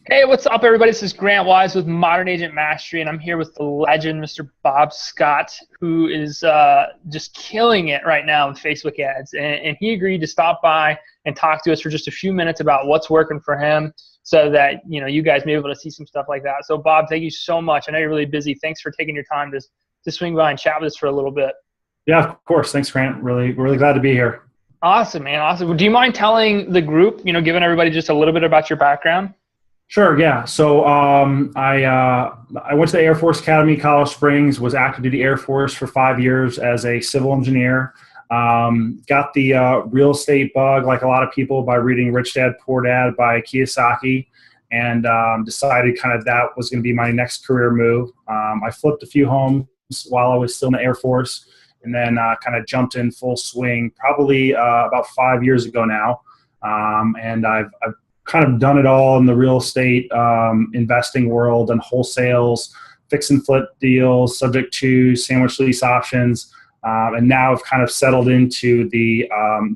Hey, what's up, everybody? This is Grant Wise with Modern Agent Mastery, and I'm here with the legend, Mr. Bob Scott, who is just killing it right now with Facebook ads. And he agreed to stop by and talk to us for just a few minutes about what's working for him, so that you guys may be able to see some stuff like that. So, Bob, thank you so much. I know you're really busy. Thanks for taking your time to swing by and chat with us for a little bit. Yeah, of course. Thanks, Grant. Really glad to be here. Awesome, man. Awesome. Do you mind telling the group, giving everybody just a little bit about your background? Sure. Yeah. So I went to the Air Force Academy, Colorado Springs. Was active duty Air Force for 5 years as a civil engineer. Got the real estate bug, like a lot of people, by reading Rich Dad Poor Dad by Kiyosaki, and decided kind of that was going to be my next career move. I flipped a few homes while I was still in the Air Force, and then kind of jumped in full swing probably about 5 years ago now. And I've kind of done it all in the real estate investing world, and wholesales, fix and flip deals, subject to sandwich lease options, and now I've kind of settled into the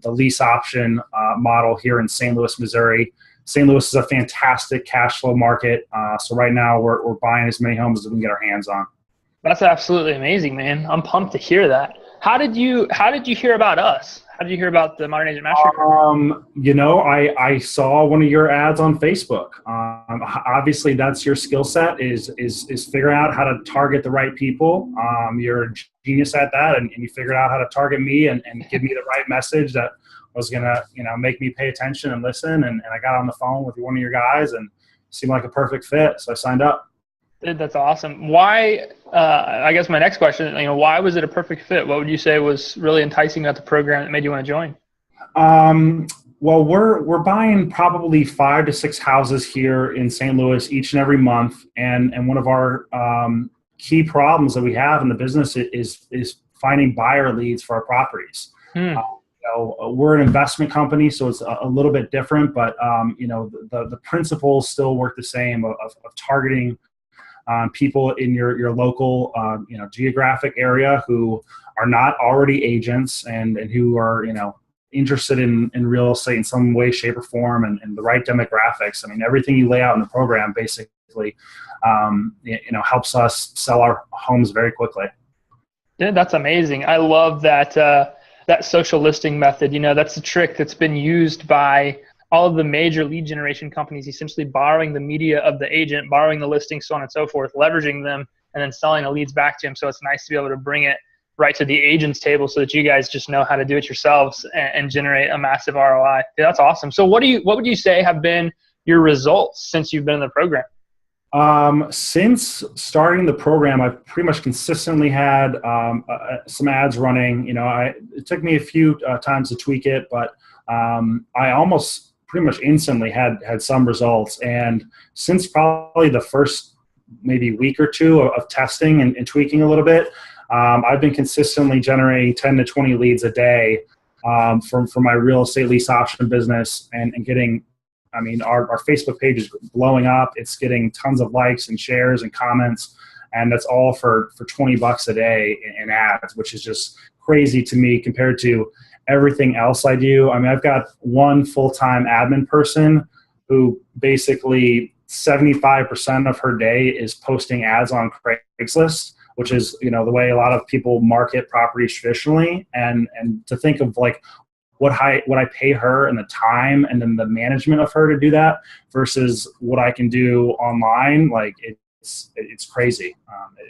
lease option model here in St. Louis, Missouri. St. Louis is a fantastic cash flow market, so right now we're buying as many homes as we can get our hands on. That's absolutely amazing, man. I'm pumped to hear that. How did you hear about us? How did you hear about the Modern Agent Mastery program? I saw one of your ads on Facebook. Obviously, that's your skill set is figuring out how to target the right people. You're a genius at that, and you figured out how to target me and give me the right message that was gonna make me pay attention and listen. And I got on the phone with one of your guys, and it seemed like a perfect fit, so I signed up. Dude, that's awesome. Why? I guess my next question, why was it a perfect fit? What would you say was really enticing about the program that made you want to join? Well, we're buying probably 5 to 6 houses here in St. Louis each and every month, and one of our key problems that we have in the business is finding buyer leads for our properties. We're an investment company, so it's a little bit different, but the principles still work the same of targeting people in your local geographic area who are not already agents and who are interested in real estate in some way, shape, or form, and the right demographics. I mean, everything you lay out in the program basically helps us sell our homes very quickly. Yeah, that's amazing. I love that that social listing method. That's a trick that's been used by all of the major lead generation companies, essentially borrowing the media of the agent, borrowing the listings, so on and so forth, leveraging them, and then selling the leads back to him. So it's nice to be able to bring it right to the agent's table so that you guys just know how to do it yourselves and generate a massive ROI. Yeah, that's awesome. So what would you say have been your results since you've been in the program? Since starting the program, I've pretty much consistently had some ads running. It took me a few times to tweak it, but I almost pretty much instantly had some results. And since probably the first maybe week or two of testing and tweaking a little bit, I've been consistently generating 10 to 20 leads a day from my real estate lease option business, and getting, our Facebook page is blowing up. It's getting tons of likes and shares and comments, and that's all for $20 a day in ads, which is just crazy to me compared to everything else I do. I've got one full-time admin person who basically 75% of her day is posting ads on Craigslist, which is, the way a lot of people market properties traditionally. And to think of like what I pay her and the time and then the management of her to do that versus what I can do online, like it's crazy.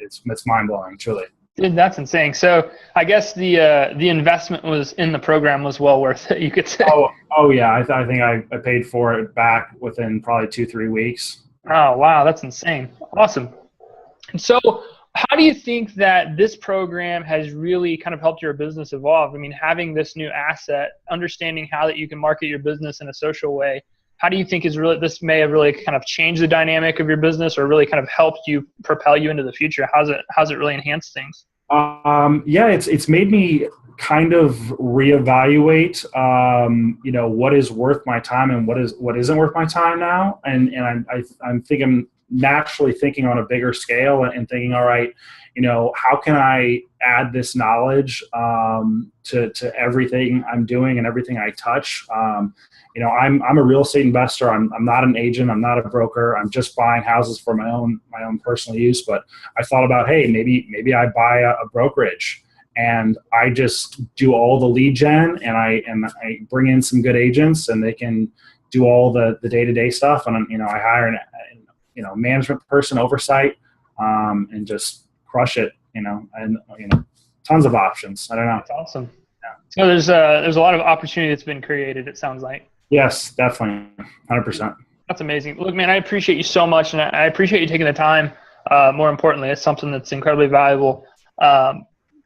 It's mind-blowing, truly. Dude, that's insane. So I guess the investment was in the program was well worth it, you could say. Oh yeah. I think I paid for it back within probably 2-3 weeks. Oh, wow. That's insane. Awesome. And so how do you think that this program has really kind of helped your business evolve? Having this new asset, understanding how that you can market your business in a social way, how do you think this may have really kind of changed the dynamic of your business, or really kind of helped you propel you into the future? How's it really enhanced things? Yeah, it's made me kind of reevaluate, what is worth my time and what isn't worth my time now. And I'm naturally thinking on a bigger scale and thinking, all right, how can I add this knowledge to everything I'm doing and everything I touch? I'm a real estate investor. I'm not an agent. I'm not a broker. I'm just buying houses for my own personal use. But I thought about, hey, maybe I buy a brokerage and I just do all the lead gen, and I bring in some good agents, and they can do all the day-to-day stuff. And I hire an management person, oversight, and just crush it. Tons of options. I don't know. That's awesome. So there's a lot of opportunity that's been created, it sounds like. Yes, definitely. 100%. That's amazing. Look, man, I appreciate you so much, and I appreciate you taking the time. More importantly, it's something that's incredibly valuable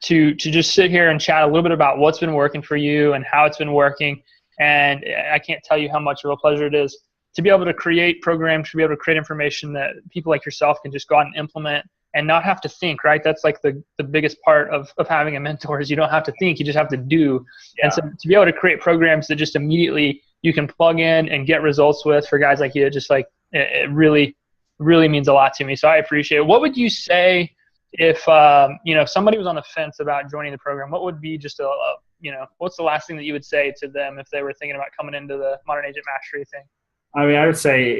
to just sit here and chat a little bit about what's been working for you and how it's been working. And I can't tell you how much of a pleasure it is to be able to create programs, to be able to create information that people like yourself can just go out and implement and not have to think, right? That's like the biggest part of having a mentor is you don't have to think, you just have to do. Yeah. And so to be able to create programs that just immediately you can plug in and get results with for guys like you, just like it really, really means a lot to me. So I appreciate it. What would you say if somebody was on the fence about joining the program? What would be just what's the last thing that you would say to them if they were thinking about coming into the Modern Agent Mastery thing? I mean, I would say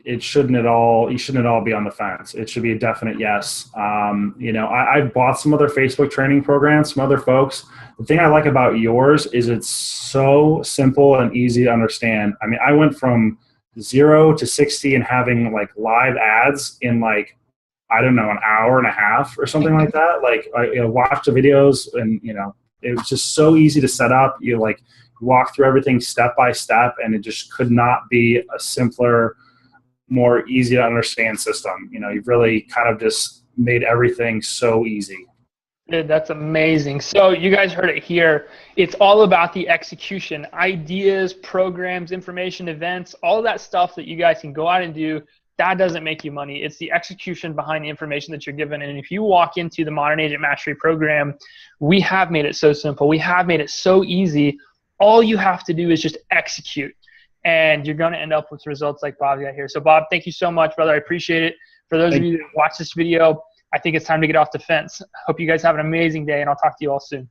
it shouldn't at all. You shouldn't at all be on the fence. It should be a definite yes. I've bought some other Facebook training programs from other folks. The thing I like about yours is it's so simple and easy to understand. I mean, I went from 0 to 60 and having like live ads in like, I don't know, an hour and a half or something like that. Like I watched the videos, and it was just so easy to set up. You walk through everything step by step, and it just could not be a simpler, more easy to understand system. You've really kind of just made everything so easy. Dude, that's amazing. So you guys heard it here. It's all about the execution, ideas, programs, information, events, all of that stuff that you guys can go out and do. That doesn't make you money. It's the execution behind the information that you're given. And if you walk into the Modern Agent Mastery program, we have made it so simple. We have made it so easy. All you have to do is just execute, and you're going to end up with results like Bob got here. So Bob, thank you so much, brother. I appreciate it. For those of you that watch this video, I think it's time to get off the fence. Hope you guys have an amazing day, and I'll talk to you all soon.